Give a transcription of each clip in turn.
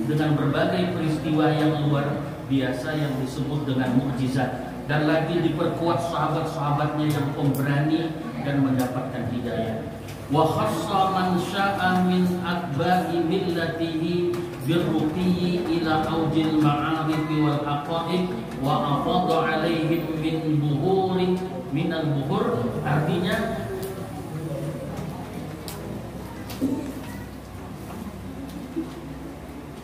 dengan berbagai peristiwa yang luar biasa yang disebut dengan mukjizat, dan lagi diperkuat sahabat-sahabatnya yang pemberani dan mendapatkan hidayah. Wa khassa man sya'a min atba'i millatihi birruqi ila aujil ma'arif wal haqa'iq wa afadha 'alaihim min al-buhur. Artinya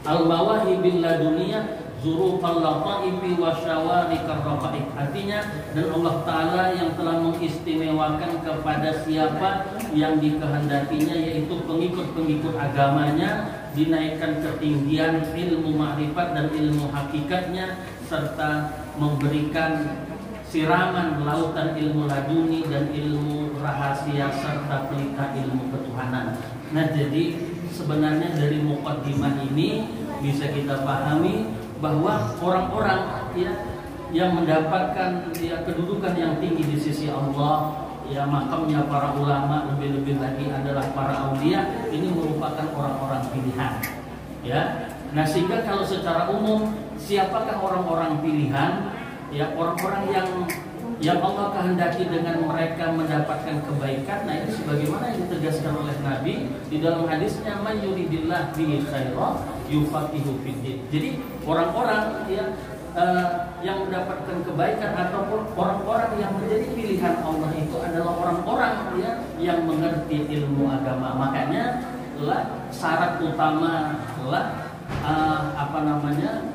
al-mawahibil laduniyah zurufal lataifi wa syawarikar raqaiq. Artinya, dan Allah Ta'ala yang telah mengistimewakan kepada siapa yang dikehendakinya, yaitu pengikut-pengikut agamanya, dinaikkan ketinggian ilmu ma'rifat dan ilmu hakikatnya, serta memberikan siraman lautan ilmu laduni dan ilmu rahasia serta pelita ilmu ketuhanan. Nah, jadi sebenarnya dari muqaddimah ini bisa kita pahami bahwa orang-orang yang mendapatkan kedudukan yang tinggi di sisi Allah, makamnya para ulama, lebih-lebih lagi adalah para aulia, ini merupakan orang-orang pilihan. Nah, sehingga kalau secara umum siapakah orang-orang pilihan? Orang-orang yang Allah kehendaki dengan mereka mendapatkan kebaikan. Nah, ini sebagaimana yang ditegaskan oleh Nabi di dalam hadisnya, man yuridillah bihi khairan yufaqihu fiddin. Jadi orang-orang yang mendapatkan kebaikan ataupun orang-orang yang menjadi pilihan Allah itu adalah orang-orang yang mengerti ilmu agama. Makanya syarat utama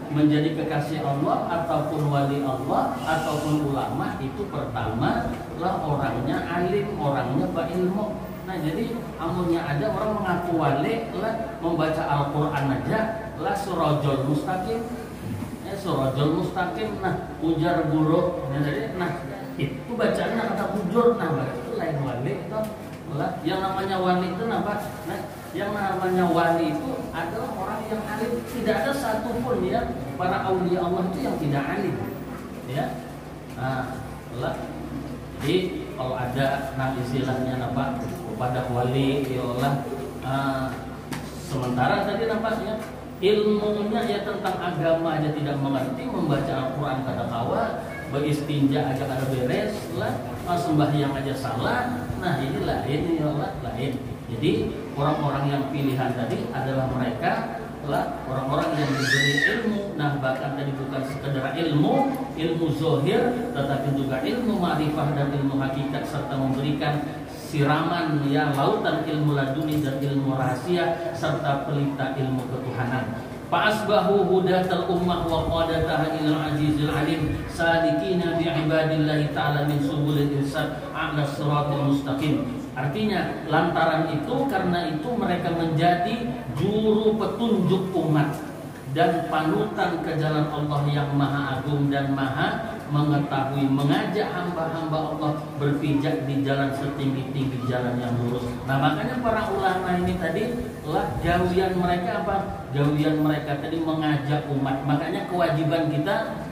menjadi kekasih Allah ataupun wali Allah ataupun ulama itu pertama orangnya alim, orangnya berilmu. Nah, jadi amunnya ada orang mengaku wali membaca Al-Quran aja surajul mustaqim, nah ujar guru, jadi itu bacaannya kata ujur, itu lain wali itu. Yang namanya wali itu yang namanya wali itu adalah orang yang alim. Tidak ada satupun para aulia Allah itu yang tidak alim. Jadi kalau ada istilahnya kepada wali sementara tadi ilmunya tentang agama aja tidak mengerti, membaca Al-Quran kata kawa, beristinja aja kada beres sembahyang aja salah. Nah, ini lain. Jadi orang-orang yang pilihan tadi adalah mereka orang-orang yang diberi ilmu. Nah, bahkan tadi bukan sekedar ilmu zahir, tetapi juga ilmu ma'rifah dan ilmu hakikat, serta memberikan siraman lautan ilmu laduni dan ilmu rahasia serta pelita ilmu ketuhanan. Fa'asbahu hudatal ummah wa qadataha ilal azizil alim salikina bi ibadillahi ta'ala min subulil irsyad ala siratal mustaqim. Artinya lantaran itu, karena itu mereka menjadi juru petunjuk umat dan panutan ke jalan Allah yang maha agung dan maha mengetahui, mengajak hamba-hamba Allah berpijak di jalan setinggi-tinggi jalan yang lurus. Nah, makanya para ulama ini tadi gawian mereka apa? Gawian mereka tadi mengajak umat. Makanya kewajiban kita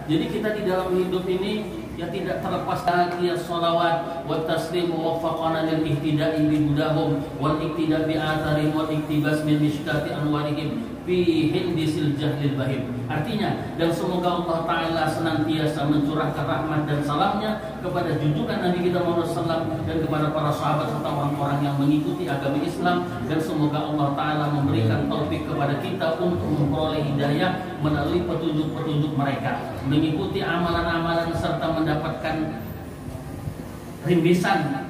jadi kita di dalam hidup ini tidak terlepas dari sholawat wa taslim wa wafaqana lil ihtida'i bi hudahum wal iktida bi atharihim wal iktibas min mishkati anwarihim fi hindisil jahlil bahim. Artinya, dan semoga Allah Ta'ala senantiasa mencurahkan rahmat dan salamnya kepada junjungan Nabi kita Muhammad SAW dan kepada para sahabat serta orang-orang yang mengikuti agama Islam, dan semoga Allah Ta'ala memberikan taufik kepada kita untuk memperoleh hidayah melalui petunjuk-petunjuk mereka, mengikuti amalan-amalan serta mendapatkan rimbisan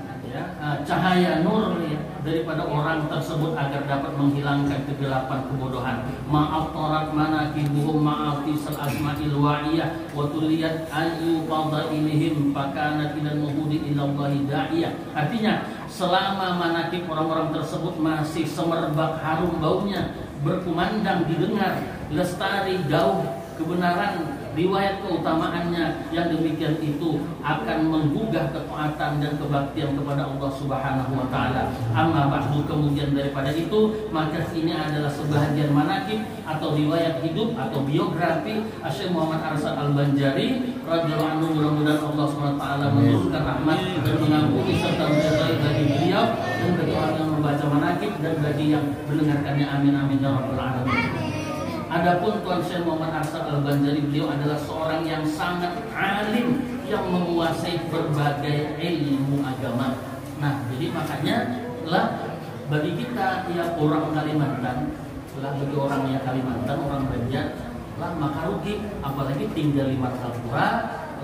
cahaya nur daripada orang tersebut agar dapat menghilangkan kegelapan kebodohan. Maaf torat manakibuhum ma'afisal asma'il wa'iyah wa tuliyat ayu fadailihim fakana ilal muhudi ilallahi da'iyah. Artinya, selama manakib orang-orang tersebut masih semerbak harum baunya, berkumandang didengar, lestari jauh kebenaran, riwayat keutamaannya, yang demikian itu akan menggugah ketaatan dan kebaktian kepada Allah Subhanahu wa Ta'ala. Amma ba'du, kemudian daripada itu, maka ini adalah sebahagian manakib atau riwayat hidup atau biografi Syekh Muhammad Arsad Al-Banjari radhiyallahu anhu. Mudah-mudahan Allah Subhanahu wa Ta'ala menurunkan rahmat dan mengampuni serta meridai bagi beliau dan bagi orang yang membaca manakib dan bagi yang mendengarkannya. Amin amin ya rabbal alamin. Adapun Tuan Syekh Muhammad Arsad Al-Banjari, beliau adalah seorang yang sangat alim, yang menguasai berbagai ilmu agama. Nah, jadi makanya lah bagi kita ya orang Kalimantan, lah bagi orang yang Kalimantan, orang Banjar, lah maka rugi, apalagi tinggal di Martapura,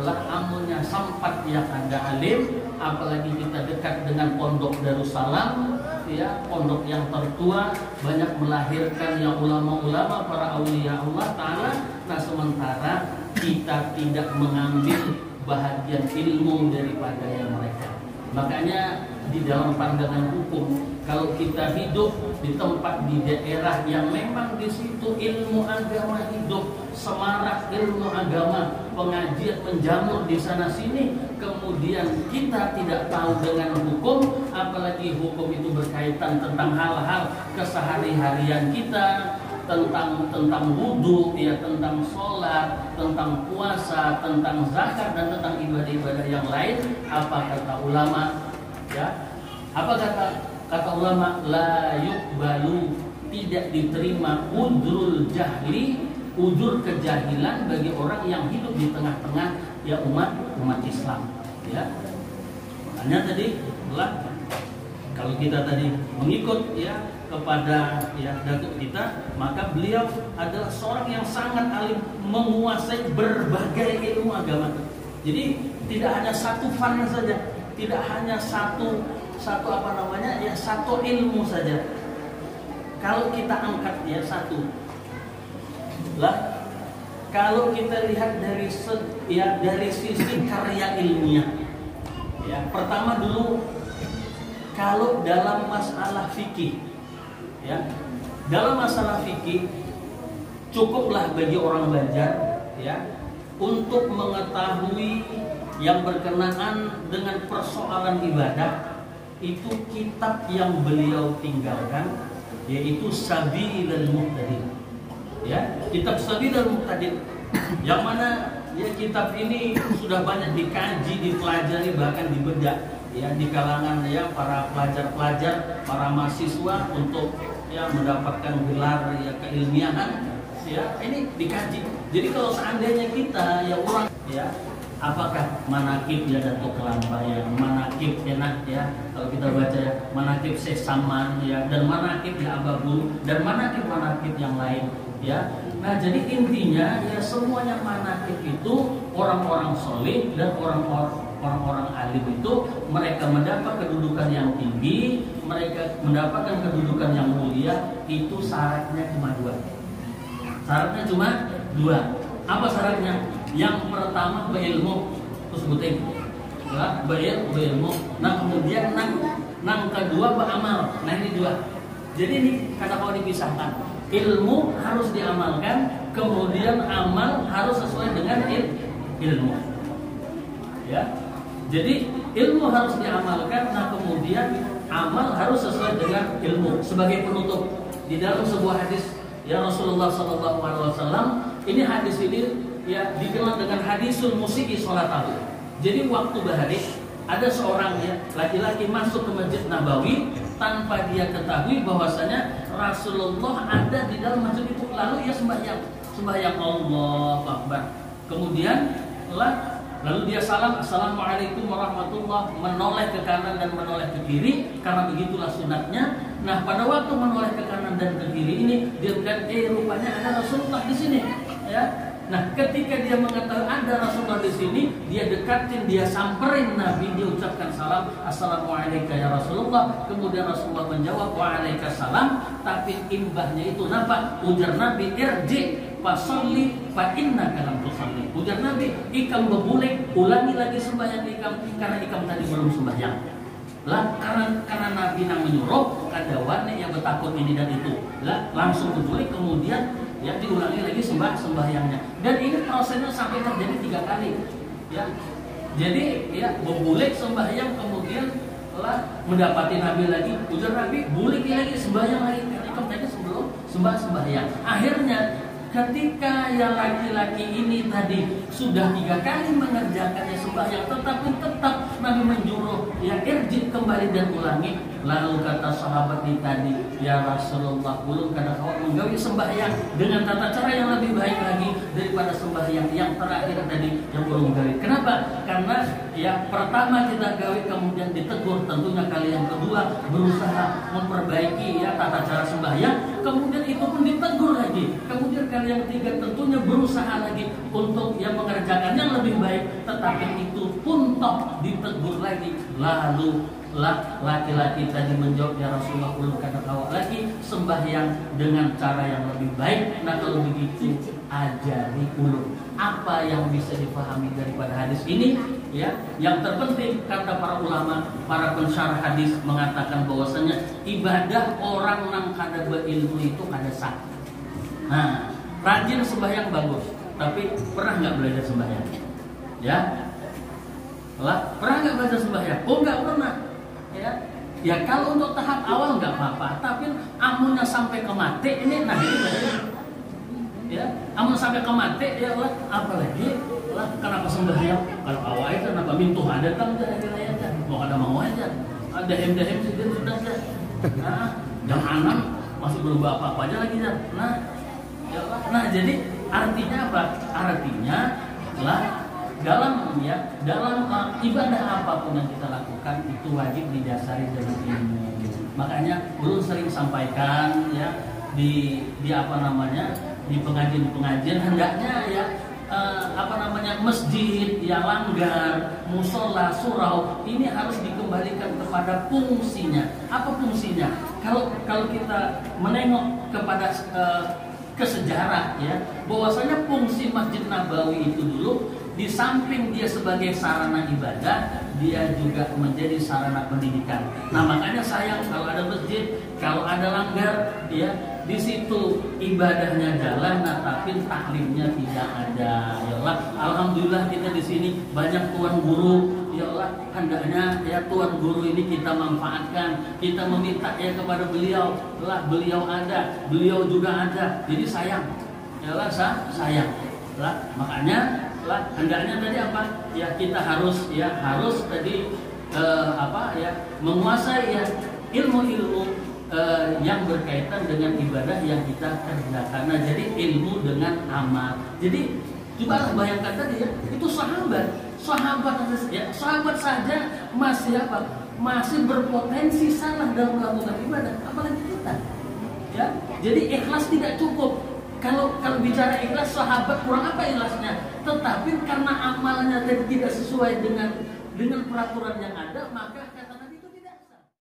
lah amunnya sempat yang ada alim, apalagi kita dekat dengan pondok Darussalam, ya pondok yang tertua, banyak melahirkan yang ulama-ulama, para aulia Allah Ta'ala. Nah sementara kita tidak mengambil bahagian ilmu daripada yang mereka. Makanya di dalam pandangan hukum, kalau kita hidup di tempat di daerah yang memang di situ ilmu agama hidup, semarak ilmu agama, pengajian menjamur di sana sini, kemudian kita tidak tahu dengan hukum, apalagi hukum itu berkaitan tentang hal-hal kesehari-harian kita, tentang wudhu, ya, tentang sholat, tentang puasa, tentang zakat, dan tentang ibadah-ibadah yang lain. Apa kata ulama? Ya, apa kata ulama? La yuqbalu, tidak diterima udrul jahli, ujur kejahilan bagi orang yang hidup di tengah-tengah ya umat Islam. Ya, makanya tadi lah kalau kita tadi mengikut ya kepada ya datuk kita, maka beliau adalah seorang yang sangat alim, menguasai berbagai ilmu agama. Jadi tidak hanya satu fan saja, tidak hanya satu apa namanya ya satu ilmu saja. Kalau kita angkat ya satu lah, kalau kita lihat dari sisi karya ilmiah, ya pertama dulu kalau dalam masalah fikih, ya dalam masalah fikih cukuplah bagi orang Banjar ya untuk mengetahui yang berkenaan dengan persoalan ibadah, itu kitab yang beliau tinggalkan, yaitu Sabilul Muhtadin. Ya, kitab Sabilul Muhtadin yang mana ya kitab ini sudah banyak dikaji, dipelajari, bahkan dibedah ya di kalangan ya para pelajar-pelajar, para mahasiswa untuk ya mendapatkan gelar ya keilmiahan, ya ini dikaji. Jadi kalau seandainya kita ya orang ya apakah manakib ya Datuk Kelampaya, manakib enak ya kalau kita baca ya manakib Syekh Saman ya, dan manakib ya Ababu, dan manakib yang lain ya. Nah jadi intinya ya semuanya manakib itu orang-orang soleh dan orang-orang alim itu mereka mendapat kedudukan yang tinggi, mereka mendapatkan kedudukan yang mulia, itu syaratnya cuma dua. Syaratnya cuma dua. Apa syaratnya? Yang pertama berilmu, terus sebutin ya, berilmu. Nah kemudian nang kedua beramal. Nah ini dua. Jadi ini kata kau dipisahkan. Ilmu harus diamalkan, kemudian amal harus sesuai dengan ilmu. Ya. Jadi ilmu harus diamalkan, nah kemudian amal harus sesuai dengan ilmu. Sebagai penutup di dalam sebuah hadis ya Rasulullah SAW, ini hadis ini ya dikenal dengan hadisul musiki sholatahu. Jadi waktu berhari ada seorang ya laki-laki masuk ke Masjid Nabawi tanpa dia ketahui bahwasanya Rasulullah ada di dalam masjid itu, lalu ia sembahyang Allahu Akbar. Kemudian lalu dia salam, Assalamualaikum warahmatullah, menoleh ke kanan dan menoleh ke kiri, karena begitulah sunatnya. Nah pada waktu menoleh ke kanan dan ke kiri ini, dia bilang, rupanya ada Rasulullah di sini. Ya. Nah ketika dia mengetahui ada Rasulullah di sini, dia dekatin, dia samperin Nabi, dia ucapkan salam, Assalamualaikum ya Rasulullah. Kemudian Rasulullah menjawab, Waalaikumsalam. Tapi imbahnya itu nampak, ujar Nabi, irji fasolli fa innaka lam tusolli. Ujar Nabi, ikam berbulek, ulangi lagi sembahyang ikam, karena ikam tadi belum sembahyang. Lah karena Nabi nang menyuruh kada wani yang bertakut ini dan itu. Lah langsung berbulek, kemudian ya diulangi lagi sembahyangnya. Dan ini prosesnya sampai terjadi 3 kali. Ya. Jadi ya berbulek sembahyang, kemudian lah mendapati Nabi lagi, ujar Nabi, bulek lagi sembahyang lagi, karena ikam tadi sebelum sembahyang. Akhirnya ketika yang laki-laki ini tadi sudah 3 kali mengerjakannya sembahyang, tetapi tetap Nabi menjuruh ya irji, kembali dan ulangi. Lalu kata sahabat ini tadi, ya Rasulullah, ulun kada kau menggawi sembahyang dengan tata cara yang lebih baik lagi daripada sembahyang yang terakhir tadi yang ulun gawi. Kenapa? Karena ya pertama kita gawi kemudian ditegur, tentunya kali yang kedua berusaha memperbaiki ya tata cara sembahyang, kemudian itu pun ditegur lagi, kemudian kali yang ketiga tentunya berusaha lagi untuk yang mengerjakan yang lebih baik, tetapi itu pun toh ditegur lagi. Lalu laki-laki tadi menjawab, ya Rasulullah, ulun kada kawa lagi sembahyang dengan cara yang lebih baik. Nah kalau begitu ajari ulun apa yang bisa dipahami daripada hadis ini ya. Yang terpenting kata para ulama, para pensyarah hadis mengatakan bahwasanya ibadah orang nang kada berilmu itu kada sah. Nah, rajin sembahyang bagus, tapi pernah nggak belajar sembahyang? Ya, pernah nggak belajar sembahyang? Oh nggak pernah. Ya kalau untuk tahap awal nggak apa-apa, tapi amunnya sampai ke mati ini, nah ini belajar. Ya, amun sampai ke mati ya lah, apalagi lah kenapa sembahyang? Kalau awal itu kenapa mintuh ada kan aja, mau ada mau aja, ada hem sudah aja. Nah, yang anak masih belum apa-apa aja lagi ya. Nah, jadi artinya apa? Artinya lah dalam ibadah apapun yang kita lakukan itu wajib didasari dengan ilmu. Makanya belum sering sampaikan ya di di pengajian hendaknya ya masjid, ya langgar, musola, surau ini harus dikembalikan kepada fungsinya. Apa fungsinya? Kalau kita menengok kepada ke sejarah ya, bahwasanya fungsi Masjid Nabawi itu dulu di samping dia sebagai sarana ibadah, dia juga menjadi sarana pendidikan. Nah makanya sayang kalau ada masjid, kalau ada langgar, ya di situ ibadahnya jalan, nah tapi taklimnya tidak ada. Ya Allah, alhamdulillah kita di sini banyak tuan guru. Ya Allah, hendaknya ya tuan guru ini kita manfaatkan, kita meminta ya kepada beliau. Lah beliau ada, beliau juga ada. Jadi sayang, ya Allah sayang. Lah makanya hendaknya tadi apa? Ya kita harus tadi menguasai ya ilmu-ilmu yang berkaitan dengan ibadah yang kita kerjakan. Nah, jadi ilmu dengan amal. Jadi coba bayangkan tadi ya, itu sahabat saja masih berpotensi salah dalam melakukan ibadah, apalagi kita. Ya, jadi ikhlas tidak cukup. Kalau bicara ikhlas, sahabat kurang apa ikhlasnya? Tetapi karena amalnya tadi tidak sesuai dengan peraturan yang ada, maka